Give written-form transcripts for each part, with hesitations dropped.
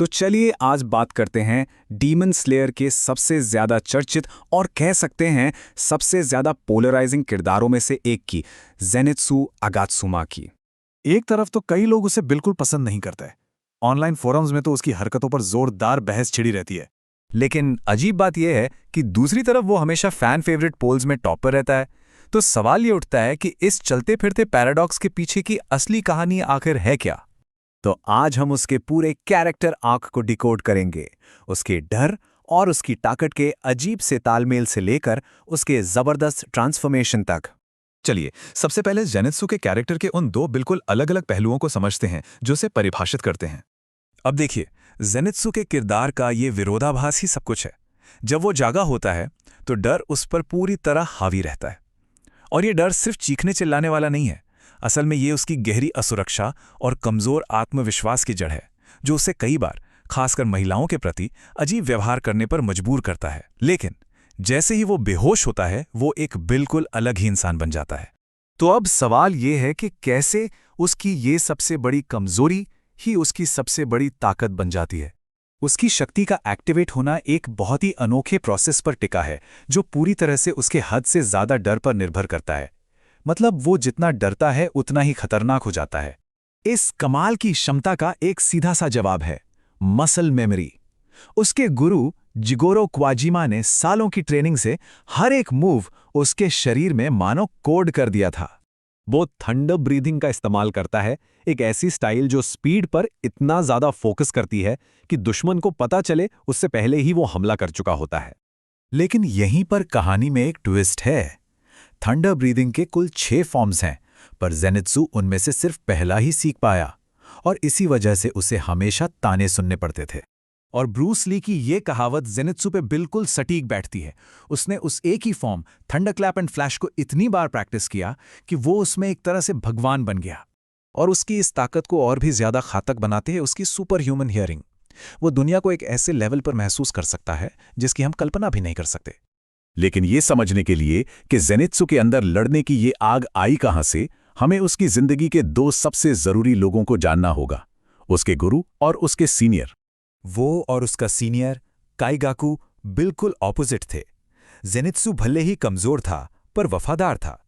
तो चलिए आज बात करते हैं डीमन स्लेयर के सबसे ज्यादा चर्चित और कह सकते हैं सबसे ज्यादा पोलराइजिंग किरदारों में से एक की, ज़ेनित्सु अगात्सुमा की। एक तरफ तो कई लोग उसे बिल्कुल पसंद नहीं करते। ऑनलाइन फोरम्स में तो उसकी हरकतों पर जोरदार बहस छिड़ी रहती है। लेकिन अजीब बात यह है कि दूसरी तरफ वो हमेशा फैन फेवरेट पोल्स में टॉप पर रहता है। तो सवाल ये उठता है कि इस चलते फिरते पैराडॉक्स के पीछे की असली कहानी आखिर है क्या? तो आज हम उसके पूरे कैरेक्टर आर्क को डिकोड करेंगे, उसके डर और उसकी ताकत के अजीब से तालमेल से लेकर उसके जबरदस्त ट्रांसफॉर्मेशन तक। चलिए सबसे पहले ज़ेनित्सु के कैरेक्टर के उन दो बिल्कुल अलग-अलग पहलुओं को समझते हैं जो उसे परिभाषित करते हैं। अब देखिए, ज़ेनित्सु के किरदार का ये विरोधाभास ही सब कुछ है। जब वो जागा होता है तो डर उस पर पूरी तरह हावी रहता है। और ये डर सिर्फ चीखने चिल्लाने वाला नहीं है। असल में ये उसकी गहरी असुरक्षा और कमज़ोर आत्मविश्वास की जड़ है, जो उसे कई बार, खासकर महिलाओं के प्रति, अजीब व्यवहार करने पर मजबूर करता है। लेकिन जैसे ही वो बेहोश होता है, वो एक बिल्कुल अलग ही इंसान बन जाता है। तो अब सवाल ये है कि कैसे उसकी ये सबसे बड़ी कमजोरी ही उसकी सबसे बड़ी ताकत बन जाती है। उसकी शक्ति का एक्टिवेट होना एक बहुत ही अनोखे प्रोसेस पर टिका है, जो पूरी तरह से उसके हद से ज्यादा डर पर निर्भर करता है। मतलब वो जितना डरता है उतना ही खतरनाक हो जाता है। इस कमाल की क्षमता का एक सीधा सा जवाब है मसल मेमोरी। उसके गुरु जिगोरो क्वाजिमा ने सालों की ट्रेनिंग से हर एक मूव उसके शरीर में मानो कोड कर दिया था। वो थंडर ब्रीदिंग का इस्तेमाल करता है, एक ऐसी स्टाइल जो स्पीड पर इतना ज्यादा फोकस करती है कि दुश्मन को पता चले उससे पहले ही वो हमला कर चुका होता है। लेकिन यहीं पर कहानी में एक ट्विस्ट है। थंडर ब्रीदिंग के कुल 6 फॉर्म्स हैं, पर ज़ेनित्सु उनमें से सिर्फ पहला ही सीख पाया, और इसी वजह से उसे हमेशा ताने सुनने पड़ते थे। और ब्रूस ली की ये कहावत ज़ेनित्सु पे बिल्कुल सटीक बैठती है। उसने उस एक ही form thunder clap and flash को इतनी बार प्रैक्टिस किया कि वो उसमें एक तरह से भगवान बन गया। और उसकी इस ताकत को और भी ज्यादा घातक बनाते हैं उसकी सुपर ह्यूमन हियरिंग। वो दुनिया को एक ऐसे लेवल पर महसूस कर सकता है जिसकी हम कल्पना भी नहीं कर सकते। लेकिन ये समझने के लिए कि ज़ेनित्सु के अंदर लड़ने की ये आग आई कहां से, हमें उसकी जिंदगी के 2 सबसे जरूरी लोगों को जानना होगा, उसके गुरु और उसके सीनियर। वो और उसका सीनियर काइगाकू बिल्कुल ऑपोजिट थे। ज़ेनित्सु भले ही कमजोर था पर वफादार था।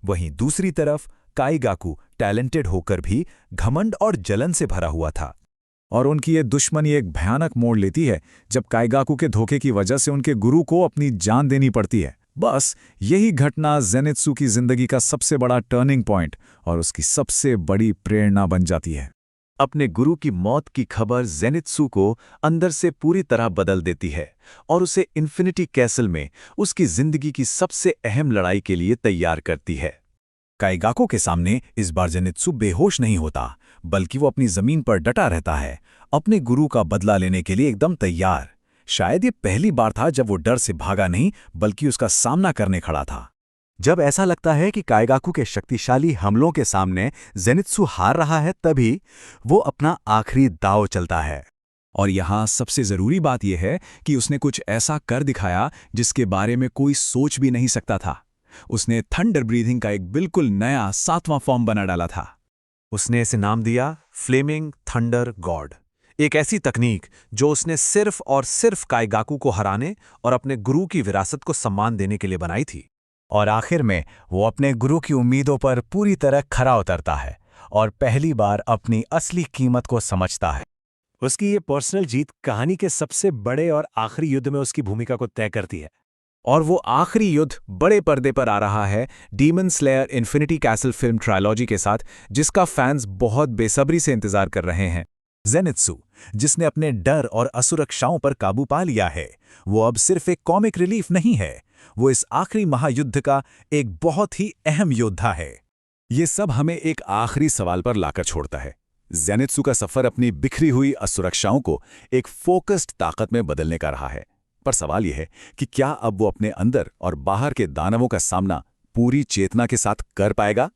वहीं दूसरी तरफ काइगाकू टैलेंटेड होकर भी घमंड और जलन से भरा हुआ था। और उनकी ये दुश्मनी एक भयानक मोड़ लेती है जब काइगाकू के धोखे की वजह से उनके गुरु को अपनी जान देनी पड़ती है। बस यही घटना ज़ेनित्सु की जिंदगी का सबसे बड़ा टर्निंग पॉइंट और उसकी सबसे बड़ी प्रेरणा बन जाती है। अपने गुरु की मौत की खबर ज़ेनित्सु को अंदर से पूरी तरह बदल देती है और उसे इन्फिनिटी कैसल में उसकी जिंदगी की सबसे अहम लड़ाई के लिए तैयार करती है। काइगाकू के सामने इस बार ज़ेनित्सु बेहोश नहीं होता, बल्कि वो अपनी जमीन पर डटा रहता है, अपने गुरु का बदला लेने के लिए एकदम तैयार। शायद ये पहली बार था जब वो डर से भागा नहीं बल्कि उसका सामना करने खड़ा था। जब ऐसा लगता है कि काइगाकू के शक्तिशाली हमलों के सामने ज़ेनित्सु हार रहा है, तभी वो अपना आखिरी दांव चलता है। और यहाँ सबसे ज़रूरी बात यह है कि उसने कुछ ऐसा कर दिखाया जिसके बारे में कोई सोच भी नहीं सकता था। उसने थंडर ब्रीथिंग का एक बिल्कुल नया 7वां फॉर्म बना डाला था। उसने इसे नाम दिया फ्लेमिंग थंडर गॉड, एक ऐसी तकनीक जो उसने सिर्फ और सिर्फ काइगाकू को हराने और अपने गुरु की विरासत को सम्मान देने के लिए बनाई थी। और आखिर में वो अपने गुरु की उम्मीदों पर पूरी तरह खरा उतरता है और पहली बार अपनी असली कीमत को समझता है। उसकी ये पर्सनल जीत कहानी के सबसे बड़े और आखिरी युद्ध में उसकी भूमिका को तय करती है। और वो आखिरी युद्ध बड़े पर्दे पर आ रहा है demon slayer infinity castle film trilogy के साथ, जिसका फैंस बहुत बेसब्री से इंतजार कर रहे हैं। ज़ेनित्सु, जिसने अपने डर और असुरक्षाओं पर काबू पा लिया है, वो अब सिर्फ एक कॉमिक रिलीफ नहीं है, वो इस आखिरी महायुद्ध का एक बहुत ही अहम योद्धा है। ये सब हमें एक आखिरी सवाल पर लाकर छोड़ता है। ज़ेनित्सु का सफर अपनी बिखरी हुई असुरक्षाओं को एक फोकस्ड ताकत में बदलने का रहा है। पर सवाल यह है कि क्या अब वो अपने अंदर और बाहर के दानवों का सामना पूरी चेतना के साथ कर पाएगा?